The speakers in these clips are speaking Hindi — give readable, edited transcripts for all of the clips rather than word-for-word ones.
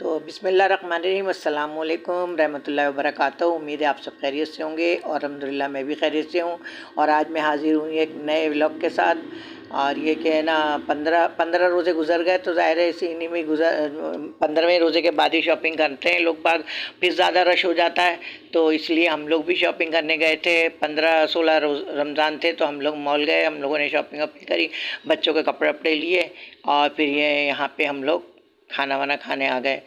तो बिस्मिल्लाहिर्रहमानिर्रहीम, अस्सलाम वालेकुम रहमतुल्लाहि व बरकातहू। उम्मीद है आप सब खैरियत से होंगे और अल्हम्दुलिल्लाह मैं भी खैरियत से हूँ। और आज मैं हाज़िर हूँ एक नए व्लॉग के साथ। और ये कि है ना, 15 रोज़े गुजर गए, तो ज़ाहिर है इसी इन्हीं में 15वें रोज़े के बाद ही शॉपिंग करते हैं लोग बाग। फिर ज़्यादा रश हो जाता है, तो इसलिए हम लोग भी शॉपिंग करने गए थे। 15-16 रोज़ रमज़ान थे, तो हम लोग मॉल गए, हम लोगों ने शॉपिंग वॉपिंग करी, बच्चों के कपड़े वपड़े लिए और फिर ये यहाँ पे हम लोग खाना वाना खाने आ गए।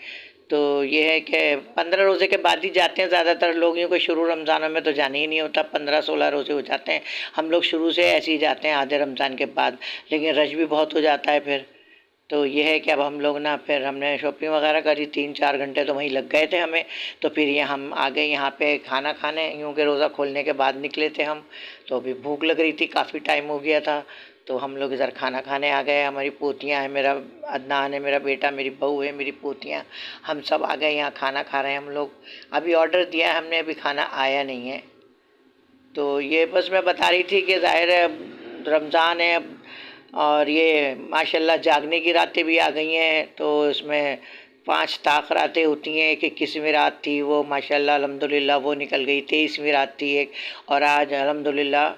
तो ये है कि 15 रोज़े के बाद ही जाते हैं ज़्यादातर लोग, यूँ कि शुरू रमज़ानों में तो जाने ही नहीं होता। 15-16 रोज़े हो जाते हैं, हम लोग शुरू से ऐसे ही जाते हैं आधे रमज़ान के बाद, लेकिन रश भी बहुत हो जाता है फिर। तो ये है कि अब हम लोग ना, फिर हमने शॉपिंग वगैरह करी, 3-4 घंटे तो वहीं लग गए थे हमें। तो फिर ये हम आ गए यहाँ पे खाना खाने, यूँ कि रोज़ा खोलने के बाद निकले थे हम। तो अभी भूख लग रही थी, काफ़ी टाइम हो गया था, तो हम लोग इधर खाना खाने आ गए। हमारी पोतियाँ हैं, मेरा अदनान है, मेरा बेटा, मेरी बहू है, मेरी पोतियाँ, हम सब आ गए यहाँ खाना खा रहे हैं हम लोग। अभी ऑर्डर दिया है हमने, अभी खाना आया नहीं है। तो ये बस मैं बता रही थी कि ज़ाहिर है रमज़ान है अब, और ये माशाल्लाह जागने की रातें भी आ गई हैं। तो इसमें 5 ताक रातें होती हैं। एक 21वीं रात थी, वो माशाल्लाह अल्हम्दुलिल्लाह वो निकल गई। 23वीं रात थी एक, और आज अल्हम्दुलिल्लाह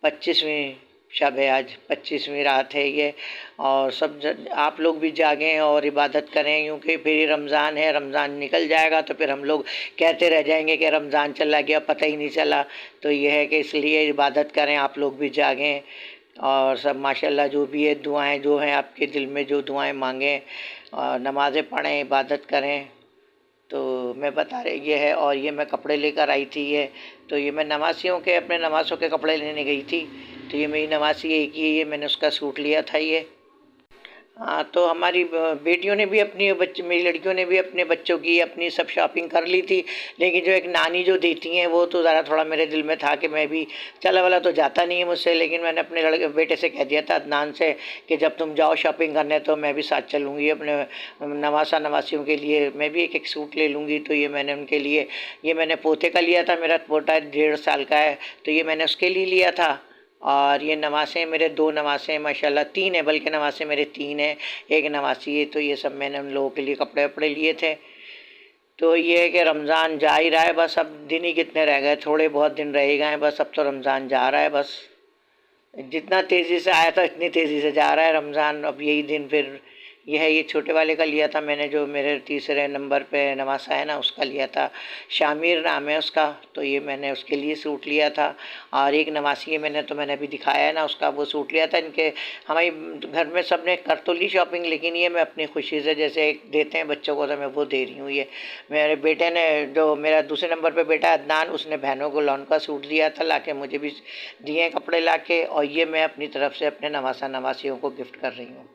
25वीं शब है, आज 25वीं रात है ये। और सब आप लोग भी जागें और इबादत करें, क्योंकि फिर रमज़ान है, रमज़ान निकल जाएगा तो फिर हम लोग कहते रह जाएंगे कि रमज़ान चला गया, पता ही नहीं चला। तो ये है कि इसलिए इबादत करें, आप लोग भी जागें और सब माशाल्लाह जो भी है दुआएं जो हैं आपके दिल में, जो दुआएं मांगें और नमाज़ें पढ़ें, इबादत करें। तो मैं बता रही ये है। और ये मैं कपड़े लेकर आई थी ये, तो ये मैं नवासियों के, अपने नवासों के कपड़े लेने गई थी। तो ये मेरी नवासी एक ही है, ये मैंने उसका सूट लिया था ये। हाँ, तो हमारी बेटियों ने भी अपनी, बच्चे मेरी लड़कियों ने भी अपने बच्चों की अपनी सब शॉपिंग कर ली थी। लेकिन जो एक नानी जो देती हैं, वो तो ज़रा थोड़ा मेरे दिल में था कि मैं भी, चला वाला तो जाता नहीं है मुझसे, लेकिन मैंने अपने लड़के बेटे से कह दिया था, अदनान से, कि जब तुम जाओ शॉपिंग करने तो मैं भी साथ चलूँगी अपने नवासा नवासियों के लिए, मैं भी एक एक सूट ले लूँगी। तो ये मैंने उनके लिए, ये मैंने पोते का लिया था, मेरा पोता 1.5 साल का है, तो ये मैंने उसके लिए लिया था। और ये नवासे मेरे 2 नवासे माशाल्लाह, 3 है बल्कि, नवासे मेरे 3 हैं, एक नवासी है। तो ये सब मैंने उन लोगों के लिए कपड़े वपड़े लिए थे। तो ये है कि रमज़ान जा ही रहा है, बस अब दिन ही कितने रह गए, थोड़े बहुत दिन रह ही गए हैं बस, अब तो रमज़ान जा रहा है बस। जितना तेज़ी से आया था इतनी तेज़ी से जा रहा है रमज़ान। अब यही दिन फिर यह है, ये छोटे वाले का लिया था मैंने, जो मेरे तीसरे नंबर पे नवासा है ना, उसका लिया था, शामिर नाम है उसका। तो ये मैंने उसके लिए सूट लिया था। और एक नवासी है, मैंने अभी दिखाया है ना, उसका वो सूट लिया था। इनके हमारी घर में सब ने कर तो ली शॉपिंग, लेकिन ये मैं अपनी खुशी से, जैसे एक देते हैं बच्चों को, तो मैं वो दे रही हूँ। ये मेरे बेटे ने, जो मेरा दूसरे नंबर पे बेटा अदनान, उसने बहनों को लॉन का सूट दिया था लाके, मुझे भी दिए कपड़े लाके, और ये मैं अपनी तरफ से अपने नवासा नवासियों को गिफ्ट कर रही हूँ।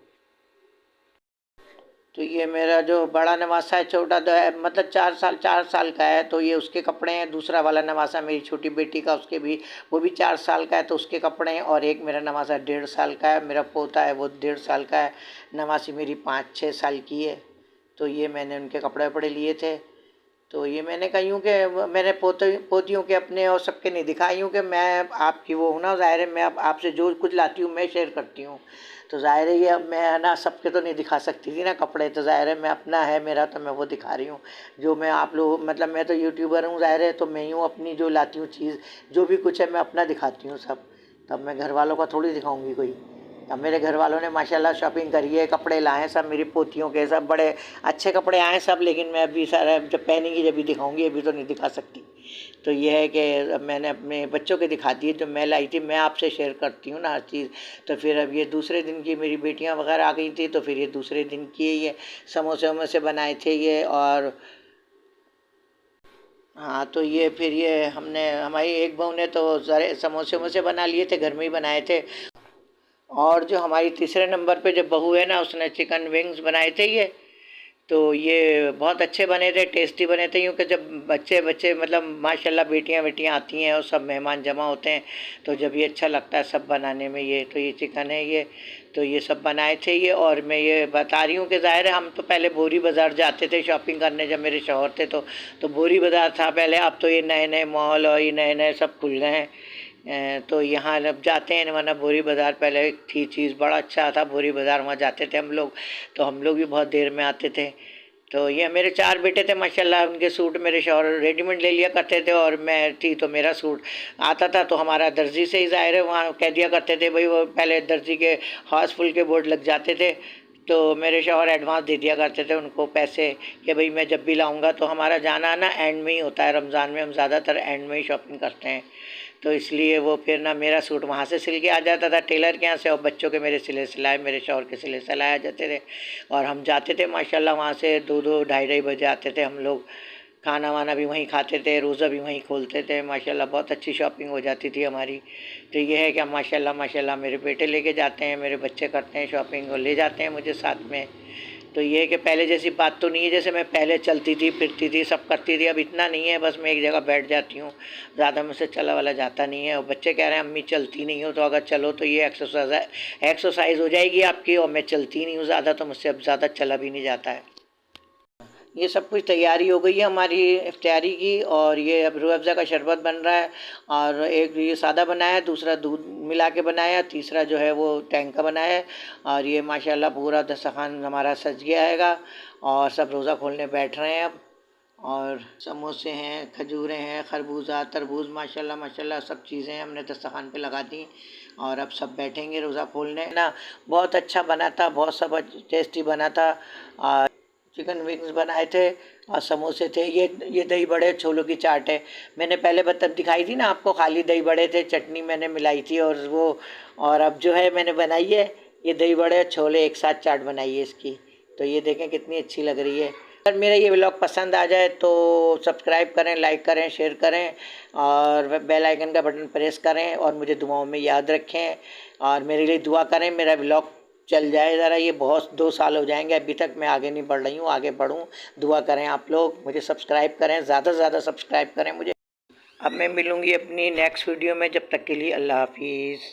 तो ये मेरा जो बड़ा नवासा है, छोटा तो है, मतलब 4 साल का है, तो ये उसके कपड़े हैं। दूसरा वाला नवासा मेरी छोटी बेटी का, उसके भी, वो भी 4 साल का है, तो उसके कपड़े हैं। और एक मेरा नवासा 1.5 साल का है, मेरा पोता है, वो 1.5 साल का है। नवासी मेरी 5-6 साल की है। तो ये मैंने उनके कपड़े वपड़े लिए थे। तो ये मैंने कहा यूँ कि मैंने पोतियों के अपने और सबके नहीं दिखाई, यूँ कि मैं आपकी वो हूँ ना, ज़ाहिर है मैं अब आपसे जो कुछ लाती हूँ मैं शेयर करती हूँ। तो ज़ाहिर है ये, अब मैं है ना सबके तो नहीं दिखा सकती थी ना कपड़े, तो ज़ाहिर है मैं अपना है मेरा, तो मैं वो दिखा रही हूँ। जो मैं आप लोग, मतलब मैं तो यूट्यूबर हूँ ज़ाहिर है, तो मैं ही हूँ अपनी जो लाती हूँ चीज़, जो भी कुछ है मैं अपना दिखाती हूँ सब। तब मैं घर वालों का थोड़ी दिखाऊंगी कोई। अब मेरे घर वालों ने माशाल्लाह शॉपिंग करी है, कपड़े लाए हैं सब, मेरी पोतियों के सब बड़े अच्छे कपड़े आए हैं सब, लेकिन मैं अभी सारा जब पहनेंगी जब भी दिखाऊंगी, अभी तो नहीं दिखा सकती। तो ये है कि अब मैंने अपने बच्चों के दिखा दिए, जो मैं लाई थी, मैं आपसे शेयर करती हूँ ना हर चीज़। तो फिर अब ये दूसरे दिन की मेरी बेटियाँ वगैरह आ गई थी, तो फिर ये दूसरे दिन की ये समोसे वमोसे बनाए थे ये। और हाँ, तो ये फिर ये हमने, हमारी एक बहू ने तो सारे समोसे वमोसे बना लिए थे, घर में ही बनाए थे। और जो हमारी तीसरे नंबर पे जो बहू है ना, उसने चिकन विंग्स बनाए थे ये। तो ये बहुत अच्छे बने थे, टेस्टी बने थे, क्योंकि जब बच्चे बच्चे मतलब माशाल्लाह बेटियां बेटियां आती हैं और सब मेहमान जमा होते हैं, तो जब ये अच्छा लगता है सब बनाने में। ये तो ये चिकन है ये, तो ये सब बनाए थे ये। और मैं ये बता रही हूँ कि ज़ाहिर है हम तो पहले बोरी बाज़ार जाते थे शॉपिंग करने, जब मेरे शौहर थे तो बोरी बाज़ार था पहले। अब तो ये नए नए मॉल और ये नए नए सब खुल गए हैं। तो यहाँ अब जाते हैं, वरना बोरी बाज़ार पहले एक थी चीज़, बड़ा अच्छा था बोरी बाज़ार, वहाँ जाते थे हम लोग, तो हम लोग भी बहुत देर में आते थे। तो ये मेरे 4 बेटे थे माशाल्लाह, उनके सूट मेरे शौहर रेडीमेड ले लिया करते थे, और मैं थी तो मेरा सूट आता था तो हमारा दर्जी से ही ज़ाहिर है वहाँ कह दिया करते थे भाई, वो पहले दर्जी के हाउसफुल के बोर्ड लग जाते थे, तो मेरे शौहर एडवांस दे दिया करते थे उनको पैसे कि भाई मैं जब भी लाऊंगा। तो हमारा जाना आना एंड में ही होता है, रमज़ान में हम ज़्यादातर एंड में ही शॉपिंग करते हैं, तो इसलिए वो फिर ना मेरा सूट वहाँ से सिल के आ जाता था टेलर के यहाँ से, और बच्चों के मेरे सिले सिलाए मेरे शौहर के सिले सिलाए आ जाते थे, और हम जाते थे माशाल्लाह वहाँ से 2-2 ढाई-ढाई बजे आते थे हम लोग, खाना वाना भी वहीं खाते थे, रोज़ा भी वहीं खोलते थे माशाल्लाह, बहुत अच्छी शॉपिंग हो जाती थी हमारी। तो ये है कि माशाल्लाह माशाल्लाह मेरे बेटे लेके जाते हैं, मेरे बच्चे करते हैं शॉपिंग और ले जाते हैं मुझे साथ में। तो ये है कि पहले जैसी बात तो नहीं है, जैसे मैं पहले चलती थी फिरती थी सब करती थी, अब इतना नहीं है, बस मैं एक जगह बैठ जाती हूँ, ज़्यादा मुझसे चला वाला जाता नहीं है। और बच्चे कह रहे हैं अम्मी चलती नहीं हो, तो अगर चलो तो ये एक्सरसाइज हो जाएगी आपकी, और मैं चलती नहीं हूँ ज़्यादा, तो मुझसे अब ज़्यादा चला भी नहीं जाता है। ये सब कुछ तैयारी हो गई है हमारी इफ्तारी की, और ये अब रूह अफ़ज़ा का शरबत बन रहा है, और एक ये सादा बनाया है, दूसरा दूध मिला के बनाया है, तीसरा जो है वो टैंक का बनाया है। और ये माशाल्लाह पूरा दस्तरख़्वान हमारा सज गया हैगा, और सब रोज़ा खोलने बैठ रहे हैं अब। और समोसे हैं, खजूरें हैं, खरबूजा तरबूज माशाल्लाह माशाल्लाह सब चीज़ें हमने दस्तरख़्वान पे लगा दी, और अब सब बैठेंगे रोज़ा खोलने ना। बहुत अच्छा बना था, बहुत सब टेस्टी बना था। चिकन विंग्स बनाए थे और समोसे थे। ये दही बड़े छोलों की चाट है। मैंने पहले बतब दिखाई थी ना आपको, खाली दही बड़े थे, चटनी मैंने मिलाई थी और वो, और अब जो है मैंने बनाई है ये दही बड़े छोले एक साथ चाट बनाई है इसकी। तो ये देखें कितनी अच्छी लग रही है। अगर मेरा ये व्लॉग पसंद आ जाए तो सब्सक्राइब करें, लाइक करें, शेयर करें, और बेल आइकन का बटन प्रेस करें, और मुझे दुआओं में याद रखें, और मेरे लिए दुआ करें मेरा व्लॉग चल जाए ज़रा। ये बहुत 2 साल हो जाएंगे अभी तक मैं आगे नहीं बढ़ रही हूँ, आगे बढ़ूँ। दुआ करें आप लोग, मुझे सब्सक्राइब करें, ज़्यादा से ज़्यादा सब्सक्राइब करें मुझे। अब मैं मिलूँगी अपनी नेक्स्ट वीडियो में, जब तक के लिए अल्लाह हाफिज़।